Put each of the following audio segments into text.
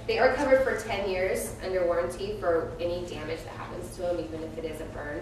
They are covered for 10 years under warranty for any damage that happens to them, even if it is a burn.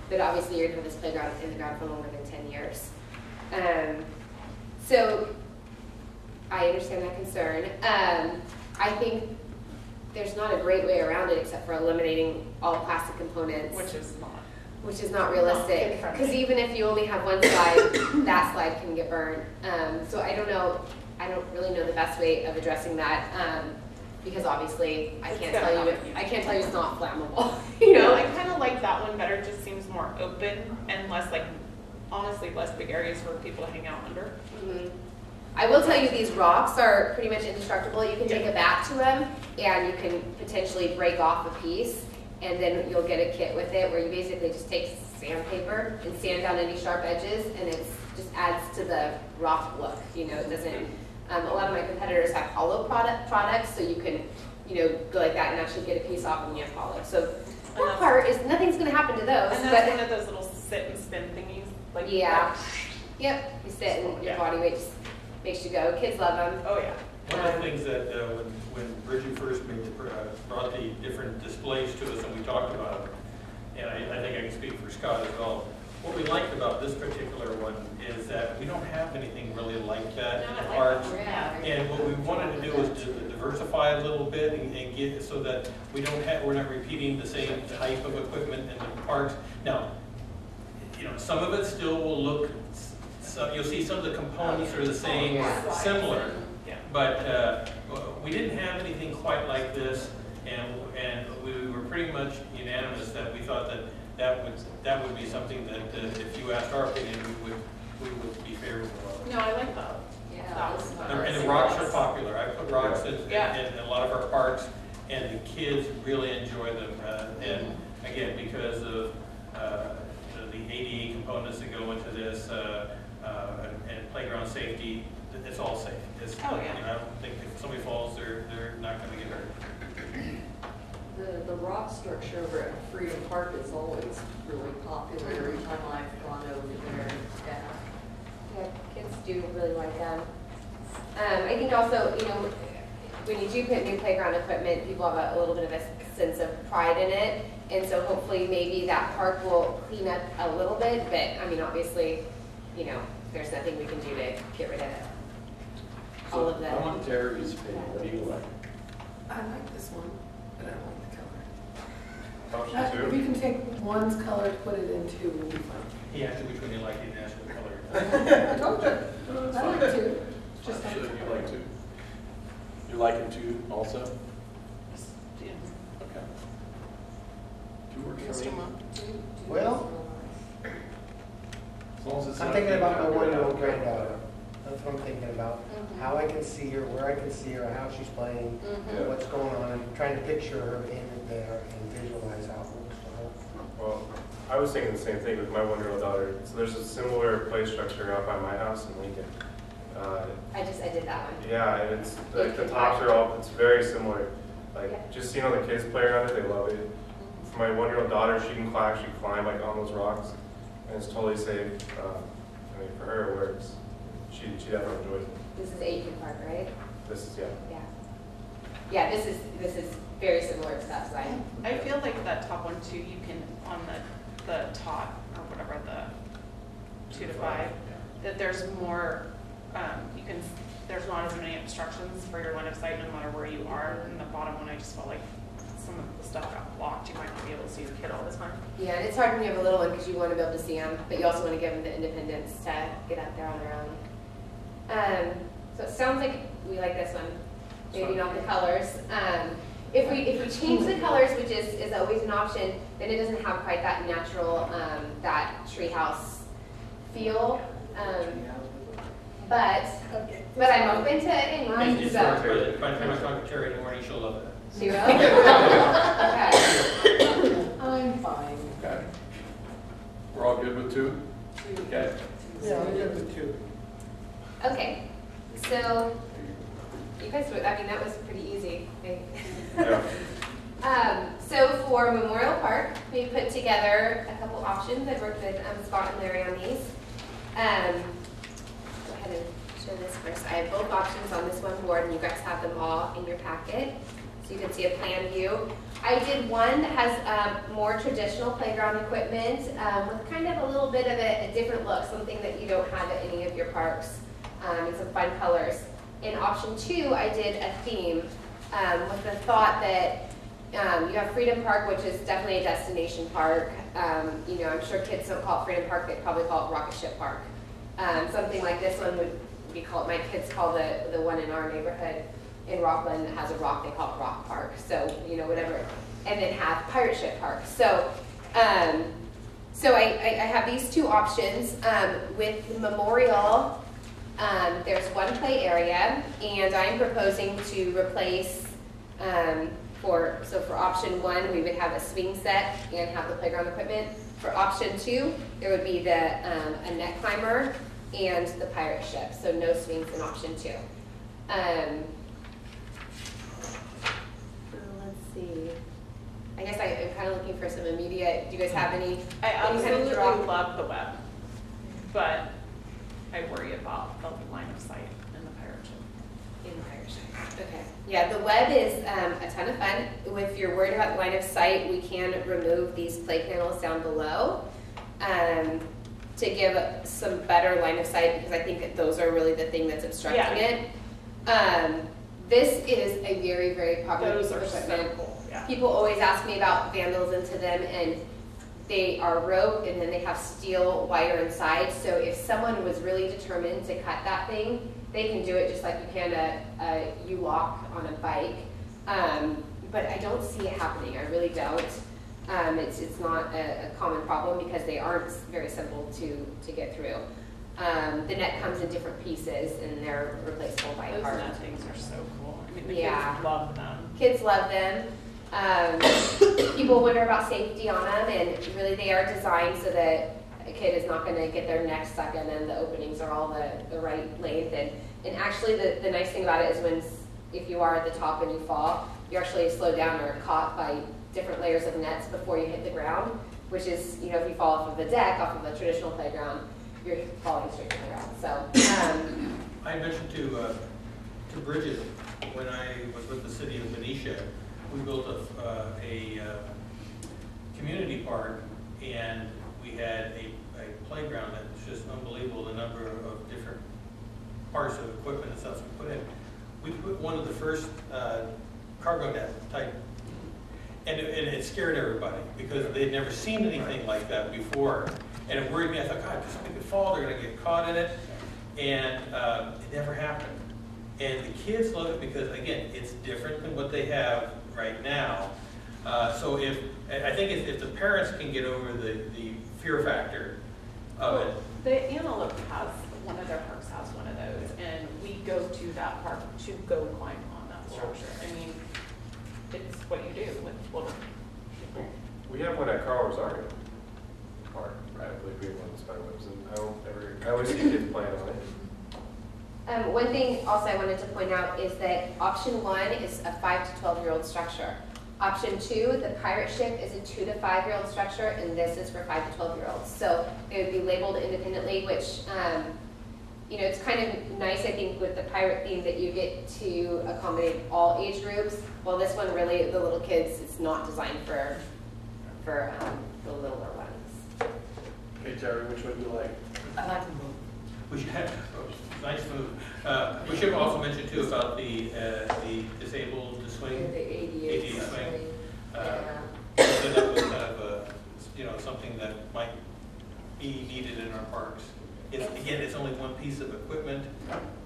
But obviously you're going to have this playground in the ground for longer than 10 years. So I understand that concern. I think there's not a great way around it except for eliminating all plastic components. Which is not realistic. Because even if you only have one slide, that slide can get burned. So I don't know. I don't really know the best way of addressing that. Because obviously I can't tell you it's not flammable. You know, I kind of like that one better. It just seems more open and less like, honestly, less big areas for people to hang out under. Mm-hmm. I will tell you these rocks are pretty much indestructible. You can take a bat to them and you can potentially break off a piece, and then you'll get a kit with it where you basically just take sandpaper and sand down any sharp edges, and it just adds to the rock look. You know, it doesn't. A lot of my competitors have hollow products, so you can, go like that and actually get a piece off and you have hollow. So that part is nothing's going to happen to those. And that's one of those little sit and spin thingies. Like yep. You sit and your body weight just makes you go. Kids love them. Oh yeah. One of the things that when Bridget first brought the different displays to us and we talked about them, and I think I can speak for Scott as well, what we liked about this particular one is that we don't have anything really like that in the parks. And what we wanted to do was to diversify a little bit and get it so that we're not repeating the same type of equipment in the parks. Now, some of it still will look, you'll see some of the components are the same, similar. But we didn't have anything quite like this, and we were pretty much unanimous that we thought that would be something that if you asked our opinion, we would be favorable of. No, I like that. Yeah. And the rocks are popular. I put rocks in a lot of our parks, and the kids really enjoy them. And again, because of the ADA components that go into this and playground safety, it's all safe. I don't think if somebody falls, they're not going to get hurt. The rock structure over at Freedom Park is always really popular. Every time I've gone over there, Yeah, kids do really like them. I think also, when you do put new playground equipment, people have a little bit of a sense of pride in it, and so hopefully maybe that park will clean up a little bit. But I mean, obviously, there's nothing we can do to get rid of it. So all of them. I want Terry's opinion. What do you like? I like this one, but I don't like the color. Option 2? If you can take one's color, put it in 2, we'll be fine. He asked you which one you liked, he didn't ask what color. I told you. I like 2. Just So like you like 2? You liking 2 also? Yeah. Okay. 2 works for me. Well, As long as it's I'm not thinking being about my covered one-year-old up. granddaughter. That's what I'm thinking about. How I can see her, where I can see her, how she's playing, Yeah. what's going on, and trying to picture her in there and visualize how it looks to her. Well, I was thinking the same thing with my one-year-old daughter. So there's a similar play structure out by my house in Lincoln. I did that one. Yeah, and it's like the tops are all, it's very similar. Like just seeing all the kids play around it, they love it. For my one-year-old daughter, she can actually climb like on those rocks, and it's totally safe. I mean, for her, it works. She definitely enjoys it. This is Aiken Park, right? This is Yeah, this is very similar to that design. I feel like that top one too, you can, on the top, or whatever, the 2 to 5, that there's more, there's not as many obstructions for your line of sight no matter where you are. And the bottom one, I just felt like some of the stuff got blocked. You might not be able to see your kid all the time. Yeah, and it's hard when you have a little one because you want to be able to see them, but you also want to give them the independence to get out there on their own. So it sounds like we like this one. Maybe not the colors. If we change the colors, which is always an option, then it doesn't have quite that natural, that treehouse feel. But I'm open to it in mind. It's hard to by the time I talk to Terry in the morning, she'll love it. She will? Okay. I'm fine. Okay. We're all good with 2? Okay. Yeah, I'm good with 2. Okay. So you guys, that was pretty easy. Yeah. So for Memorial Park, we put together a couple options. I worked with Scott and Larry on these. Go ahead and show this first. I have both options on this one board, and you guys have them all in your packet, so you can see a plan view. I did one that has more traditional playground equipment with kind of a little bit of a different look, something that you don't have at any of your parks, and some fun colors. In option 2, I did a theme with the thought that you have Freedom Park, which is definitely a destination park. You know, I'm sure kids don't call it Freedom Park, they'd probably call it Rocket Ship Park. Something like this one would be called, my kids call the one in our neighborhood in Rockland that has a rock, they call it Rock Park. So, you know, whatever. And then have Pirate Ship Park. So, so I have these two options. With Memorial, there's one play area, and I'm proposing to replace, for option 1, we would have a swing set and have the playground equipment. For option 2, there would be a net climber and the pirate ship, so no swings in option 2. Let's see. I guess I'm kind of looking for some immediate. Do you guys have any? I absolutely any kind of love the web, but I worry about the line of sight in the pirate ship. In the pirate ship. Okay. Yeah, the web is a ton of fun. If you're worried about line of sight, we can remove these play panels down below to give some better line of sight, because I think that those are really the thing that's obstructing it. This is a very, very popular piece of equipment. So cool. Yeah. People always ask me about vandals into them, and they are rope, and then they have steel wire inside. So if someone was really determined to cut that thing, they can do it just like you can a U-lock on a bike. But I don't see it happening. I really don't. It's not a common problem because they aren't very simple to get through. The net comes in different pieces, and they're replaceable by Those part. net things are so cool. I mean, the Yeah. kids love them. Kids love them. People wonder about safety on them, and really they are designed so that a kid is not going to get their neck stuck in them. The openings are all the right length, and actually the nice thing about it is if you are at the top and you fall, you're actually slowed down or caught by different layers of nets before you hit the ground, which is, you know, if you fall off of a deck, off of a traditional playground, you're falling straight to the ground. So I mentioned to Bridget, when I was with the city of Benicia, we built a community park, and we had a playground that was just unbelievable, the number of different parts of equipment and stuff we put in. We put one of the first cargo net type, and it scared everybody because they'd never seen anything like that before. And it worried me. I thought, God, if somebody could fall, they're going to get caught in it. And it never happened. And the kids love it because, again, it's different than what they have right now. So I think if the parents can get over the fear factor of it. The Antelope has, one of their parks has one of those, and we go to that park to go climb on that structure. I mean, it's what you do with little people. We have one at Carl Rosario Park, right? I believe we have one in Spiderwebs, and I always see kids playing on it. one thing also I wanted to point out is that option 1 is a 5 to 12-year-old structure. Option 2, the pirate ship, is a 2 to 5-year-old structure, and this is for 5 to 12-year-olds. So they would be labeled independently, which, you know, it's kind of nice, I think, with the pirate theme that you get to accommodate all age groups. Well, this one really, the little kids, it's not designed for the littler ones. Hey Terry, which one do you like? I like them both. We should have, nice move. We should also mention too about the disabled swing. The ADA ADA swing. swing. So that was kind of something that might be needed in our parks. It's only one piece of equipment,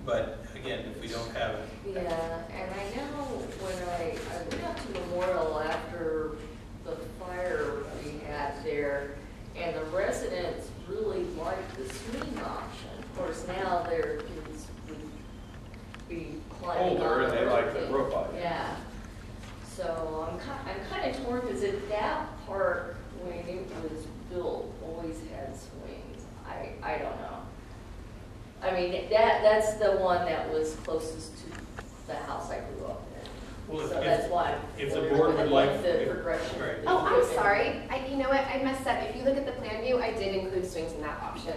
but again, if we don't have it. Yeah, and I know when I went out to Memorial after the fire we had there, and the residents really liked the swing option. Of course, now their kids would be climbing on Older, the and they like the rope. robot. Yeah. So I'm kind of torn, because at that park, when it was built, always had swings. I don't know. I mean, that's the one that was closest to the house I grew up in. Well, So that's why. if the board would like. The progression. Right. Oh, I'm sorry. You know what? I messed up. If you look at the plan view, I did include swings in that option.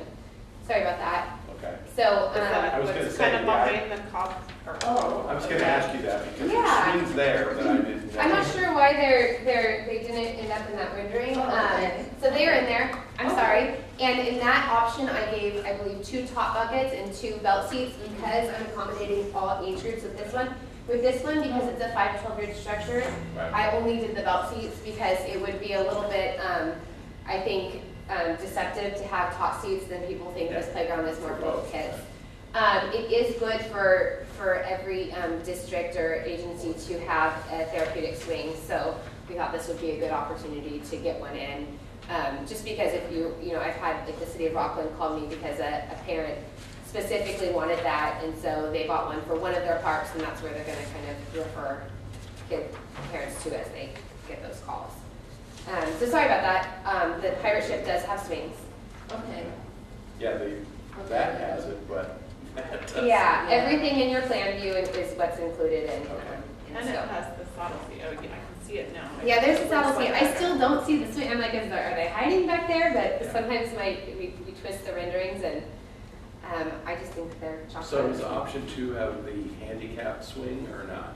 Sorry about that. Okay. So, Is that I was gonna what's say, kind of yeah, behind the cop? Or, Oh. I was gonna ask you that because Yeah. the swing's there, but I didn't know. I'm not sure why they didn't end up in that rendering. Oh, okay. So they are in there, I'm Okay. sorry. And in that option, I gave, I believe, 2 top buckets and 2 belt seats because I'm accommodating all age groups with this one. With this one, because it's a 5 to 12 year old structure, Right. I only did the belt seats because it would be a little bit, I think, deceptive to have top seats, then people think this playground is more for little kids. It is good for every district or agency to have a therapeutic swing, so we thought this would be a good opportunity to get one in. Just because if I've had like the city of Rockland call me because a parent specifically wanted that, and so they bought one for one of their parks, and that's where they're going to kind of refer parents to as they get those calls. So sorry about that. The pirate ship does have swings. Okay. Yeah, that has it, but that doesn't. Yeah, Yeah. everything in your plan view is what's included in. Okay. and it has the saddle seat. Oh, yeah, I can see it now. Yeah, there's a saddle seat. I Like still don't see the swing. I'm like, are they hiding back there? But Yeah. sometimes we twist the renderings, and I just think they're chocolate. So does option 2 have the handicap swing or not?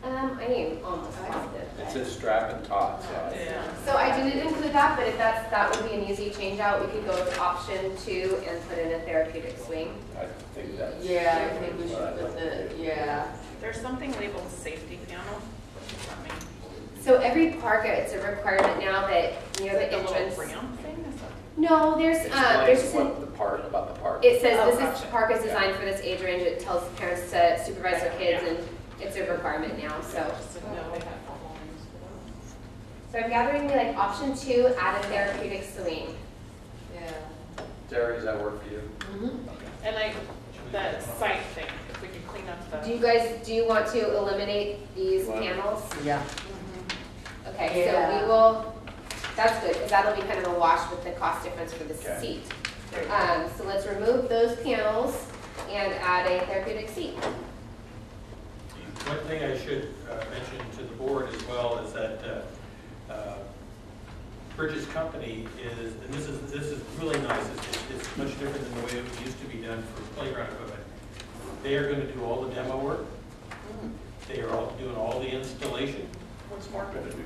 I am almost positive. It says strap and taut, so Yeah. So I didn't include that, but if that would be an easy change out, we could go with option 2 and put in a therapeutic swing. I think that's. Yeah, I think we should put the, yeah. There's something labeled safety panel. What does that mean? So every park, it's a requirement now that near the Like a little entrance. round thing? Is that- No, there's Explains just what the part, about the park. it says Oh, this is gotcha. park is designed for this age range. It tells parents to supervise their kids, Yeah. and it's a requirement now. So Just didn't know they had formal names for I'm gathering like option 2, add a therapeutic swing. Yeah. Terry, does that work for you? that. And that site thing, if we could clean up the. Do you want to eliminate these Well- panels? Yeah, Okay, so Yeah. we will. That's good because that'll be kind of a wash with the cost difference for the Okay. seat. So let's remove those panels and add a therapeutic seat. One thing I should mention to the board as well is that Bridges Company is, and this is really nice, it's much different than the way it used to be done for playground equipment. They are going to do all the demo work. They are all doing all the installation. What's Mark gonna do?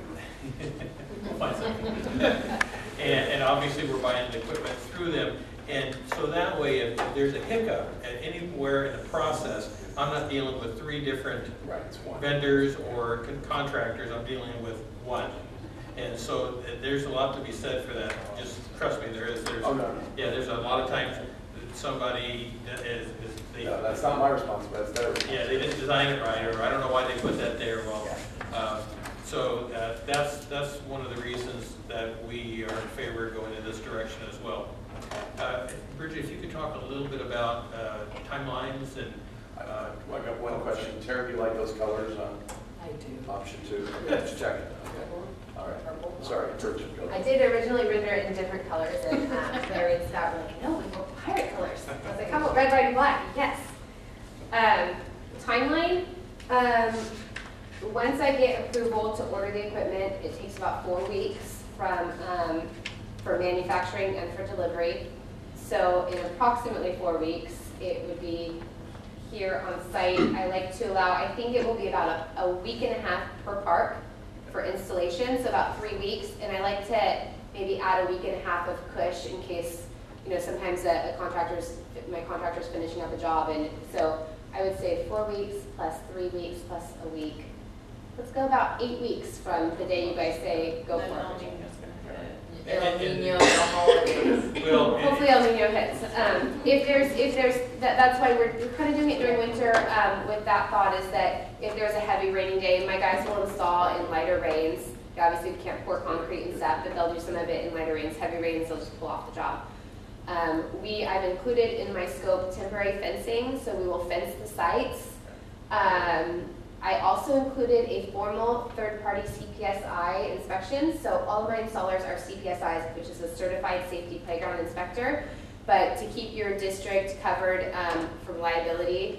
We'll find something to do. And obviously, we're buying the equipment through them. And so that way, if there's a hiccup at anywhere in the process, I'm not dealing with 3 different Right, it's one. vendors or contractors, I'm dealing with one. And so there's a lot to be said for that. Just trust me, there is. Oh, no, no. Yeah, there's a lot of times that somebody that they. No, that's not my responsibility, that's their responsibility. Yeah, they didn't design it right, or I don't know why they put that there. Well, so that's one of the reasons that we are in favor of going in this direction as well. Bridget, if you could talk a little bit about timelines and. I got one question. Terry, do you like those colors on I do. option 2? Okay, just checking. Okay. All right. Sorry, Bridget, go. I did originally render it in different colors, and Larry and Scott were like, no, we want pirate colors. I was like, how about red, white, and black? Yes. Timeline, once I get approval to order the equipment, it takes about 4 weeks for manufacturing and for delivery. So in approximately 4 weeks, it would be here on site. I like to allow, I think it will be about a week and a half per park for installation, so about 3 weeks. And I like to maybe add a week and a half of cush in case, sometimes my contractor's finishing up a job. And so I would say 4 weeks plus 3 weeks plus a week. Let's go about 8 weeks from the day you guys say go And then for El it. Niño's gonna hit. El Nino, the holidays. Well, Hopefully El Nino hits. If there's, that's why we're kind of doing it during winter with that thought is that if there's a heavy raining day, my guys will install in lighter rains. Obviously, we can't pour concrete and stuff, but they'll do some of it in lighter rains. Heavy rains, they'll just pull off the job. I've included in my scope temporary fencing, so we will fence the sites. I also included a formal third-party CPSI inspection. So all of my installers are CPSIs, which is a Certified Safety Playground Inspector. But to keep your district covered from liability,